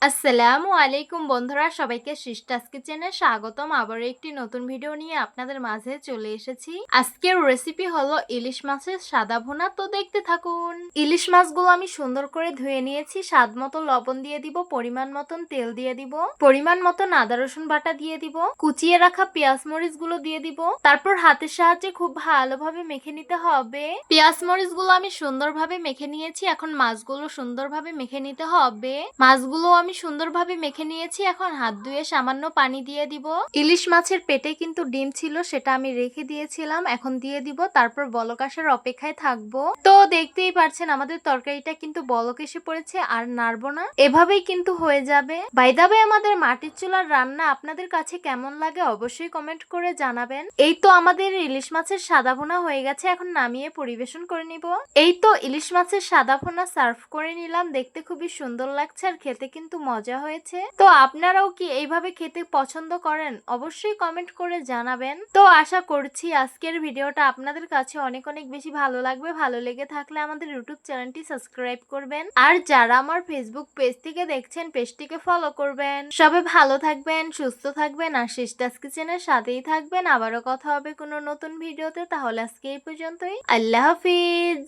আসসালামু আলাইকুম বন্ধুরা, সবাইকে সিস্টার্স কিচেনে স্বাগতম। আবার একটি নতুন ভিডিও নিয়ে আপনাদের মাঝে চলে এসেছি। আজকের রেসিপি হলো ইলিশ মাছের সাদা ভুনা। তো দেখতে থাকুন। ইলিশ মাছগুলো আমি সুন্দর করে ধুয়ে নিয়েছি। স্বাদ মতো লবণ দিয়ে দিব, পরিমাণ মতন তেল দিয়ে দিব, পরিমাণ মতন আদা রসুন বাটা দিয়ে দিব, কুচিয়ে রাখা পেঁয়াজ মরিচ গুলো দিয়ে দিব। তারপর হাতের সাহায্যে খুব ভালোভাবে মেখে নিতে হবে। পেঁয়াজ মরিচ গুলো আমি সুন্দরভাবে মেখে নিয়েছি। এখন মাছগুলো সুন্দরভাবে মেখে নিতে হবে। মাছগুলো আমি সুন্দরভাবে মেখে নিয়েছি। এখন হাত ধুয়ে সামান্য পানি দিয়ে দিব। ইলিশ মাছের পেটে কিন্তু ডিম ছিল, সেটা আমি রেখে দিয়েছিলাম, এখন দিয়ে দিব। তারপর বলক আসার অপেক্ষায় থাকবো। তো দেখতেই পারছেন আমাদের তরকারিটা কিন্তু বলক এসে পড়েছে, আর নাড়বো না, এভাবেই কিন্তু হয়ে যাবে। বাই দা ওয়ে, আমাদের মাটির চুলার রান্না আপনাদের কাছে কেমন লাগে অবশ্যই কমেন্ট করে জানাবেন। এই তো আমাদের ইলিশ মাছের সাদা ভুনা হয়ে গেছে, এখন নামিয়ে পরিবেশন করে নিব। এই তো ইলিশ মাছের সাদা ভুনা সার্ভ করে নিলাম। দেখতে খুবই সুন্দর লাগছে আর খেতে কিন্তু মজা হয়েছে। তো আপনারাও কি এইভাবে খেতে পছন্দ করেন অবশ্যই কমেন্ট করে জানাবেন। তো আশা করছি আজকের ভিডিওটা আপনাদের কাছে অনেক অনেক বেশি ভালো লাগবে। ভালো লেগে থাকলে আমাদের ইউটিউব চ্যানেলটি সাবস্ক্রাইব করবেন, আর যারা আমার ফেসবুক পেজ থেকে দেখছেন পেজটিকে ফলো করবেন। সবাই ভালো থাকবেন, সুস্থ থাকবেন, আর সিস্টার্স কিচেনের সাথেই থাকবেন। আবারও কথা হবে কোনো নতুন ভিডিওতে। তাহলে আজকে এই পর্যন্তই। আল্লাহ হাফিজ।